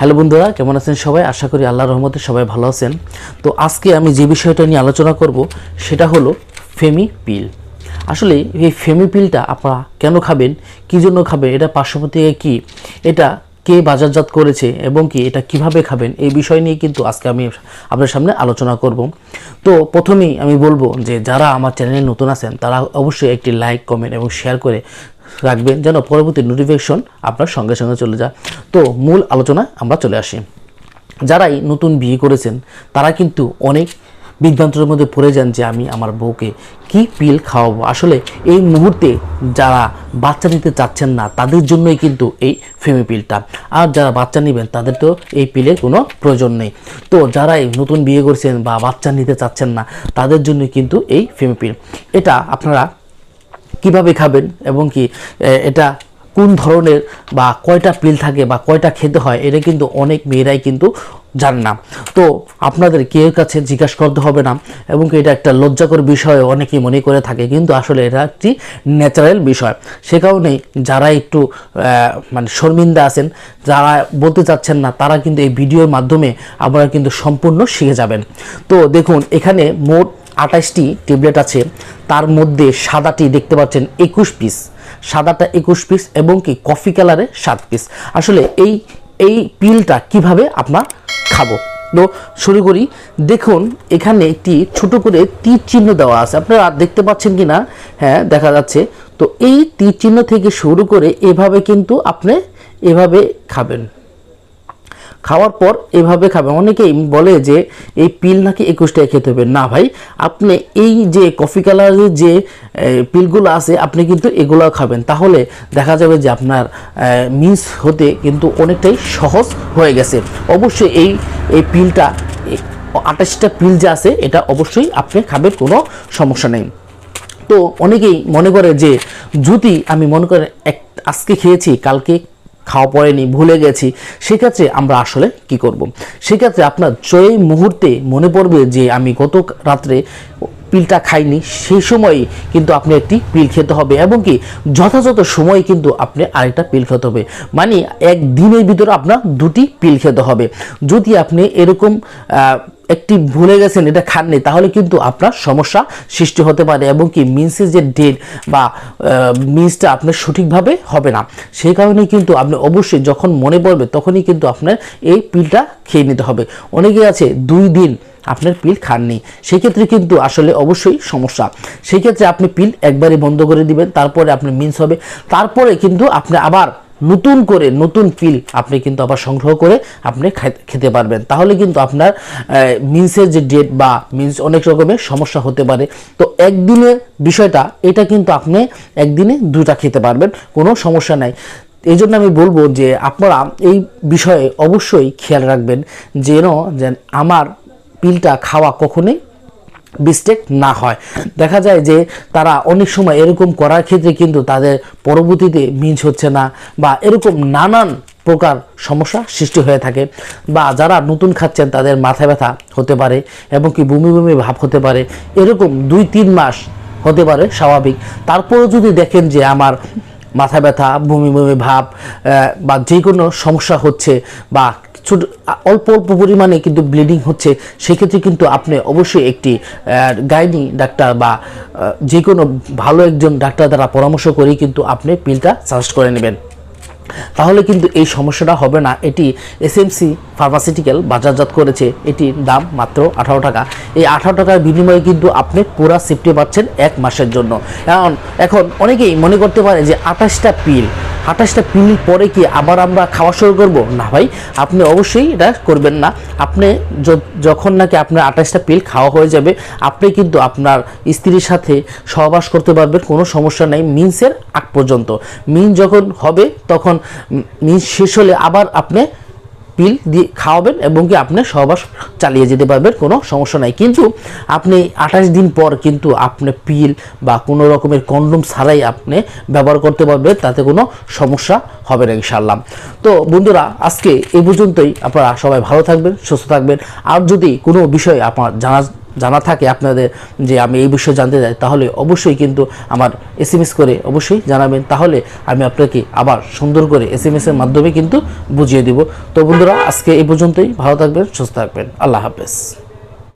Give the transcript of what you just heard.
Hello বন্ধুরা, কেমন আছেন সবাই? আশা করি আল্লাহর রহমতে সবাই ভালো আছেন। তো আজকে আমি যে বিষয়টা নিয়ে আলোচনা করব সেটা হলো ফেমিপিল। আসলে এই ফেমিপিলটা আপনারা কেন খাবেন, কী জন্য খাবেন, এটা পার্শ্বপ্রতিক্রিয়া কী, এটা কে বাজারজাত করেছে এবং কি এটা কিভাবে খাবেন, এই বিষয় নিয়ে কিন্তু আজকে আমি আপনার সামনে আলোচনা করব। তো প্রথমেই আমি বলবো যে যারা আমার চ্যানেলে নতুন আছেন তারা অবশ্যই একটি লাইক, কমেন্ট এবং শেয়ার করে রাখবেন যেন পরবর্তী নোটিফিকেশন আপনার সঙ্গে সঙ্গে চলে যায়। তো মূল আলোচনায় আমরা চলে আসি। যারাই নতুন বিয়ে করেছেন তারা কিন্তু অনেক বিভ্রান্তের মধ্যে পড়ে যান যে আমি আমার বউকে কি পিল খাওয়াবো। আসলে এই মুহূর্তে যারা বাচ্চা নিতে চাচ্ছেন না তাদের জন্যই কিন্তু এই ফেমিপিলটা, আর যারা বাচ্চা নেবেন তাদের তো এই পিলের কোনো প্রয়োজন নেই। তো যারাই নতুন বিয়ে করছেন বা বাচ্চা নিতে চাচ্ছেন না তাদের জন্য কিন্তু এই ফেমিপিল। এটা আপনারা কিভাবে খাবেন এবং কি এটা কোন ধরনের বা কয়টা পিল থাকে বা কয়টা খেতে হয়, এটা কিন্তু অনেক মেয়েরাই কিন্তু জানে না। তো আপনাদের কেউ কাছে জিজ্ঞাসা করতে হবে না এবং এটা একটা লজ্জাকর বিষয় অনেকেই মনে করে থাকে, কিন্তু আসলে এটা একটি ন্যাচারাল বিষয়। সে কারণেই যারা একটু মানে শর্মিন্দা আছেন, যারা বলতে চাচ্ছেন না, তারা কিন্তু এই ভিডিওর মাধ্যমে আপনারা কিন্তু সম্পূর্ণ শিখে যাবেন। তো দেখুন, এখানে মোট 28টি ট্যাবলেট আছে, তার মধ্যে সাদাটি দেখতে পাচ্ছেন 21 পিস, সাদাটা 21 পিস এবং কি কফি কালারে 7 পিস। আসলে এই পিলটা কিভাবে আপনার খাবো, তো শুরু করি। দেখুন, এখানে একটি ছোট করে তীর চিহ্ন দেওয়া আছে, আপনারা দেখতে পাচ্ছেন কি না? হ্যাঁ, দেখা যাচ্ছে। তো এই তীর চিহ্ন থেকে শুরু করে এভাবে কিন্তু আপনি এভাবে খাবেন। খাওয়ার পর এভাবে খাবেন। অনেকেই বলে যে এই পিল নাকি 21 টাকা খেতে হবে। না ভাই, আপনি এই যে কফি কালারের যে পিলগুলো আছে আপনি কিন্তু এগুলো খাবেন, তাহলে দেখা যাবে যে আপনার মিস হতে কিন্তু অনেকটাই সহজ হয়ে গেছে। অবশ্যই এই পিলটা 28টা পিল যে আছে এটা অবশ্যই আপনি খাবেন, কোনো সমস্যা নেই। তো অনেকেই মনে করে যে যদি আমি মনে করেন আজকে খেয়েছি, কালকে খাওয়া পড়েনি, ভুলে গেছি, সেক্ষেত্রে আমরা আসলে কি করব? সেক্ষেত্রে আপনার যে মুহূর্তে মনে পড়বে যে আমি গত রাত্রে পিলটা খাইনি, সেই সময়ই কিন্তু আপনি একটি পিল খেতে হবে এবং কি যথাযথ সময়ে কিন্তু আপনি আরেকটা পিল খেতে হবে। মানে একদিনের ভিতরে আপনার 2টি পিল খেতে হবে। যদি আপনি এরকম একটি ভুলে গেছেন, এটা খাননি, তাহলে কিন্তু আপনার সমস্যা সৃষ্টি হতে পারে এবং কি মিন্সের যে ডেট বা মিন্সটা আপনার সঠিকভাবে হবে না। সেই কারণে কিন্তু আপনি অবশ্যই যখন মনে পড়বে তখনই কিন্তু আপনার এই পিলটা খেয়ে নিতে হবে। অনেকে আছে 2 দিন আপনার পিল খাননি, সেক্ষেত্রে কিন্তু আসলে অবশ্যই সমস্যা। সেই ক্ষেত্রে আপনি পিল একবারে বন্ধ করে দিবেন, তারপরে আপনার মিন্স হবে, তারপরে কিন্তু আপনি আবার নতুন করে নতুন পিল আপনি কিন্তু আবার সংগ্রহ করে আপনি খেতে পারবেন। তাহলে কিন্তু আপনার মিন্সের যে ডেট বা মিন্স অনেক রকমের সমস্যা হতে পারে। তো একদিনের বিষয়টা এটা কিন্তু আপনি একদিনে 2টা খেতে পারবেন, কোনো সমস্যা নাই। এই জন্য আমি বলবো যে আপনারা এই বিষয়ে অবশ্যই খেয়াল রাখবেন যেন আমার পিলটা খাওয়া কখনোই মিস্টেক না হয়। দেখা যায় যে তারা অনেক সময় এরকম করার ক্ষেত্রে কিন্তু তাদের পরবর্তীতে মিন্স হচ্ছে না বা এরকম নানান প্রকার সমস্যা সৃষ্টি হয়ে থাকে। বা যারা নতুন খাচ্ছেন তাদের মাথা ব্যথা হতে পারে এবং কি বমি বমি ভাব হতে পারে, এরকম 2-3 মাস হতে পারে স্বাভাবিক। তারপরেও যদি দেখেন যে আমার মাথা ব্যথা, বমি বমি ভাব বা যে কোনো সমস্যা হচ্ছে বা ছোট অল্প অল্প পরিমাণে কিন্তু ব্লিডিং হচ্ছে, সেক্ষেত্রে কিন্তু আপনি অবশ্যই একটি গাইনি ডাক্তার বা যে কোনো ভালো একজন ডাক্তার দ্বারা পরামর্শ করেই কিন্তু আপনি পিলটা সাজেস্ট করে নেবেন, তাহলে কিন্তু এই সমস্যাটা হবে না। এটি এসএমসি ফার্মাসিউটিক্যাল বাজারজাত করেছে, এটির দাম মাত্র 18 টাকা। এই 18 টাকার বিনিময়ে কিন্তু আপনি পুরো সেফটি পাচ্ছেন 1 মাসের জন্য। এখন অনেকেই মনে করতে পারে যে 28টা পিল পরে কি আবার আমরা খাওয়া শুরু করব? না ভাই, আপনি অবশ্যই এটা করবেন না। আপনি যখন নাকি আপনার 28টা পিল খাওয়া হয়ে যাবে, আপনি কিন্তু আপনার স্ত্রীর সাথে সহবাস করতে পারবেন, কোনো সমস্যা নেই মিন্সের আগ পর্যন্ত। মিন্স যখন হবে তখন মিন্স শেষ হলে আবার আপনি পিল দিয়ে খাওয়াবেন এবং কি আপনি সহবাস চালিয়ে যেতে পারবেন, কোনো সমস্যা নাই। কিন্তু আপনি 28 দিন পর কিন্তু আপনি পিল বা কোনো রকমের কন্ডোম ছাড়াই আপনি ব্যবহার করতে পারবেন, তাতে কোনো সমস্যা হবে না ইনশাআল্লাহ। তো বন্ধুরা, আজকে এই পর্যন্তই। আপনারা সবাই ভালো থাকবেন, সুস্থ থাকবেন। আর যদি কোনো বিষয় আপনার জানার জানা থাকে আপনাদের যে আমি এই বিষয়ে জানতে চাই, তাহলে অবশ্যই কিন্তু আমার SMS করে অবশ্যই জানাবেন, তাহলে আমি আপনাকে আবার সুন্দর করে SMS এর মাধ্যমে কিন্তু বুঝিয়ে দিব। তো বন্ধুরা, আজকে এই পর্যন্তই। ভালো থাকবেন, সুস্থ থাকবেন। আল্লাহ হাফেজ।